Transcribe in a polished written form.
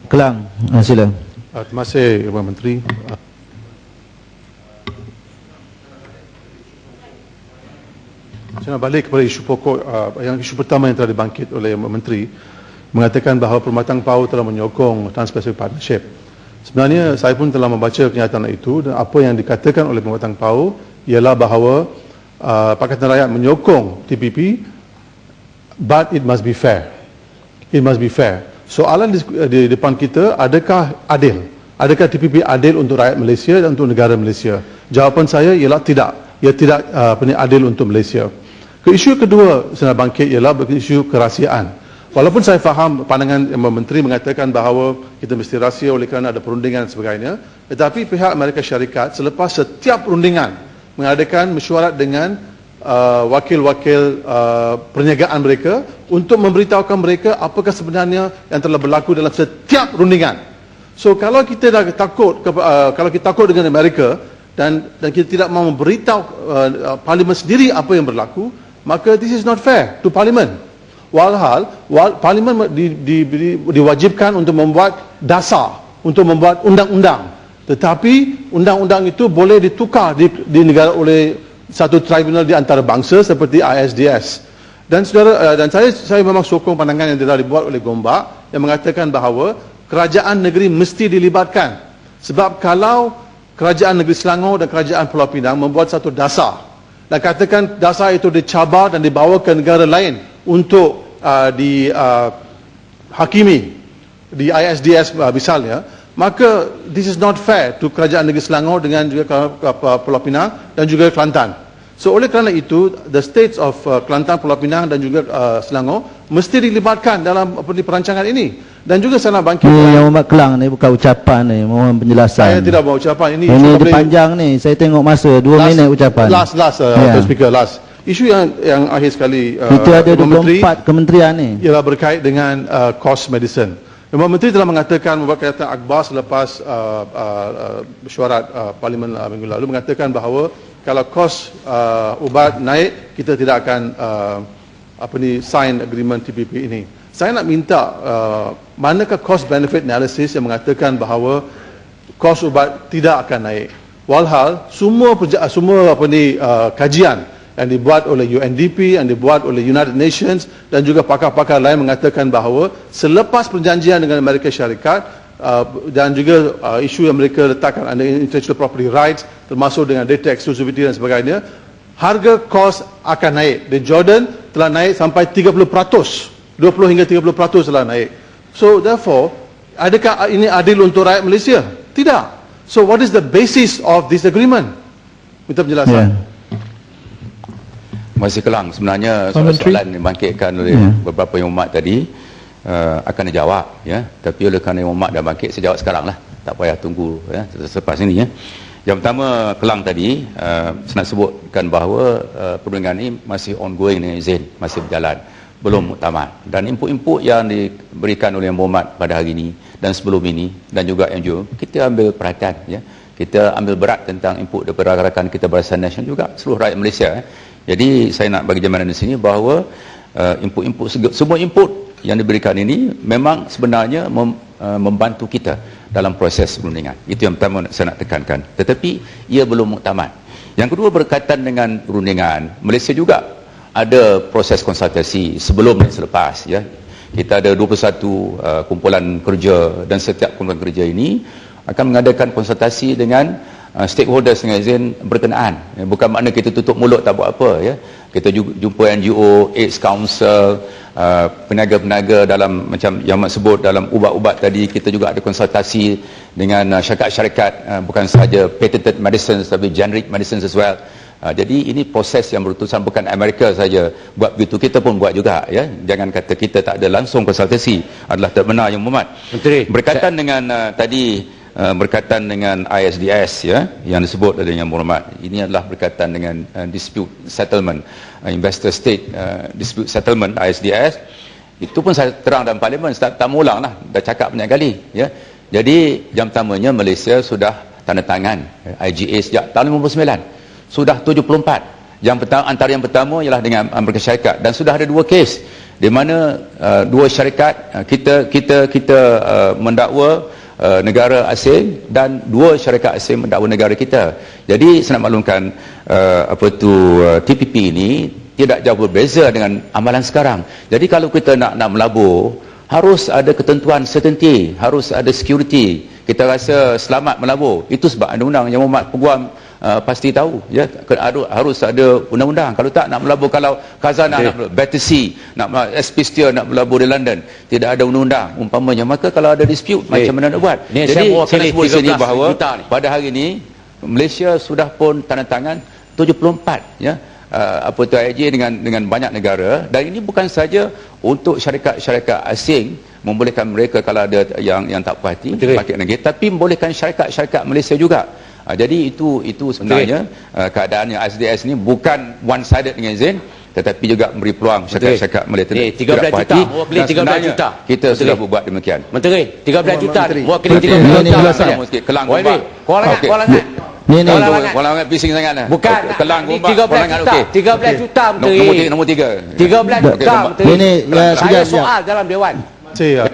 Kelang, sila. Terima kasih Tuan Menteri. Saya nak balik kepada isu pokok, yang isu pertama yang telah dibangkit oleh Menteri mengatakan bahawa Perkhidmatan PAU telah menyokong Trans-Pacific Partnership. Sebenarnya saya pun telah membaca kenyataan itu, dan apa yang dikatakan oleh Perkhidmatan PAU ialah bahawa Pakatan Rakyat menyokong TPP, but it must be fair. It must be fair. Soalan di depan kita, adakah adil? Adakah TPP adil untuk rakyat Malaysia dan untuk negara Malaysia? Jawapan saya ialah tidak. Ia tidak adil untuk Malaysia. Isu kedua saya nak bangkit ialah isu kerahsiaan. Walaupun saya faham pandangan Menteri mengatakan bahawa kita mesti rahsia oleh kerana ada perundingan dan sebagainya, tetapi pihak Amerika Syarikat selepas setiap perundingan mengadakan mesyuarat dengan wakil-wakil perniagaan mereka untuk memberitahukan mereka apakah sebenarnya yang telah berlaku dalam setiap perundingan. So kalau kita dah takut kalau kita takut dengan Amerika dan kita tidak mahu memberitahu parlimen sendiri apa yang berlaku, maka this is not fair to parlimen. Walhal parlimen diwajibkan untuk membuat dasar, untuk membuat undang-undang, tetapi undang-undang itu boleh ditukar di negara oleh satu tribunal di antarabangsa seperti ISDS. Dan saudara, dan saya memang sokong pandangan yang telah dibuat oleh Gombak yang mengatakan bahawa kerajaan negeri mesti dilibatkan. Sebab kalau kerajaan negeri Selangor dan kerajaan Pulau Pinang membuat satu dasar dan katakan dasar itu dicabar dan dibawa ke negara lain untuk dihakimi di ISDS misalnya, maka this is not fair to kerajaan negeri Selangor dengan juga Pulau Pinang dan juga Kelantan. So oleh kerana itu, the states of Kelantan, Pulau Pinang dan juga Selangor mesti dilibatkan dalam perancangan ini. Dan juga saya nak bangkit. Ini yang Muhammad Kelang ni bukan ucapan ni, mohon penjelasan. Saya tidak mau ucapan ini. Ini panjang ni, saya tengok masa 2 minit ucapan. Last speaker, last. Isu yang akhir sekali itu ada 24 kementerian ni. Ialah berkait dengan cost medicine. Menteri telah mengatakan, membuat kenyataan akhbar selepas mesyuarat parlimen minggu lalu, mengatakan bahawa kalau kos ubat naik, kita tidak akan sign agreement TPP ini. Saya nak minta manakah cost benefit analysis yang mengatakan bahawa kos ubat tidak akan naik. Walhal semua kajian yang dibuat oleh UNDP, yang dibuat oleh United Nations dan juga pakar-pakar lain mengatakan bahawa selepas perjanjian dengan Amerika Syarikat dan juga isu yang mereka letakkan under intellectual property rights termasuk dengan data exclusivity dan sebagainya, harga kos akan naik. Di Jordan telah naik sampai 30%, 20 hingga 30% telah naik. So therefore, adakah ini adil untuk rakyat Malaysia? Tidak. So what is the basis of this agreement? Minta penjelasan. Masih Kelang, sebenarnya soalan yang dibangkitkan oleh beberapa yang umat tadi akan dijawab, ya. Tapi oleh kerana yang umat dah bangkit, saya jawab sekarang lah. Tak payah tunggu selepas ini, ya. Yang pertama, Kelang tadi, saya nak sebutkan bahawa perundingan ini masih ongoing dengan izin, masih berjalan, belum muktamad. Dan input-input yang diberikan oleh yang berhormat pada hari ini dan sebelum ini dan juga NGO, kita ambil perhatian, ya. Kita ambil berat tentang input daripada rakan-rakan kita Barisan Nasional juga seluruh rakyat Malaysia. Jadi saya nak bagi jaminan di sini bahawa semua input yang diberikan ini memang sebenarnya membantu kita dalam proses perundingan. Itu yang pertama saya nak tekankan. Tetapi ia belum muktamad. Yang kedua, berkaitan dengan perundingan, Malaysia juga ada proses konsultasi sebelum dan selepas, ya. Kita ada 21 kumpulan kerja dan setiap kumpulan kerja ini akan mengadakan konsultasi dengan stakeholders dengan izin berkenaan. Bukan makna kita tutup mulut tak buat apa, ya. Kita jumpa NGO, AIDS Council, peniaga-peniaga dalam macam yang Mak sebut dalam ubat-ubat tadi. Kita juga ada konsultasi dengan syarikat-syarikat, bukan sahaja patented medicines tapi generic medicines as well. Jadi ini proses yang berurusan, bukan Amerika saja buat begitu, kita pun buat juga, ya. Jangan kata kita tak ada langsung konsultasi, adalah tak benar yang Muhammad. Menteri, berkaitan dengan tadi berkaitan dengan ISDS, ya, yang disebut oleh Yang Berhormat, ini adalah berkaitan dengan dispute settlement, investor state dispute settlement, ISDS. Itu pun saya terang dalam parlimen, tak mengulang lah, dah cakap banyak kali, ya. Jadi yang pertamanya, Malaysia sudah tanda tangan IGA sejak tahun 59, sudah 74. Yang pertama, antara yang pertama ialah dengan Amerika Syarikat, dan sudah ada 2 kes di mana dua syarikat kita mendakwa negara asing dan dua syarikat asing mendakwa negara kita. Jadi saya nak maklumkan TPP ini tidak jauh berbeza dengan amalan sekarang. Jadi kalau kita nak melabur, harus ada ketentuan certainty, harus ada security. Kita rasa selamat melabur. Itu sebab undang-undang yang Muhammad Peguam pasti tahu, ya, harus ada undang-undang. Kalau tak nak melabur, kalau Khazanah nak melabur, Battersea nak SPSTIA nak melabur di London, tidak ada undang-undang umpamanya, maka kalau ada dispute macam mana nak buat. Ni jadi saya saya sebut sini bahawa pada hari ini Malaysia sudah pun tanda tangan 74, ya, IJ dengan banyak negara, dan ini bukan saja untuk syarikat-syarikat asing, membolehkan mereka kalau ada yang tak puas hati pakai negara, tapi membolehkan syarikat-syarikat Malaysia juga. Jadi itu sebenarnya keadaan yang SDS ni bukan one sided dengan izin, tetapi juga memberi peluang syarikat-syarikat Malaysia 13 juta mewakili 13 juta. Kita sudah berbuat demikian. Menteri, 13 juta mewakili 13 juta. Kelang Gombak. Kuala Langat bising sangat dah. Bukan. Kelang Gombak. 13 juta. 13 juta Menteri. Nombor 3. 13 juta Menteri. Ini Saya soal dalam Dewan. Saya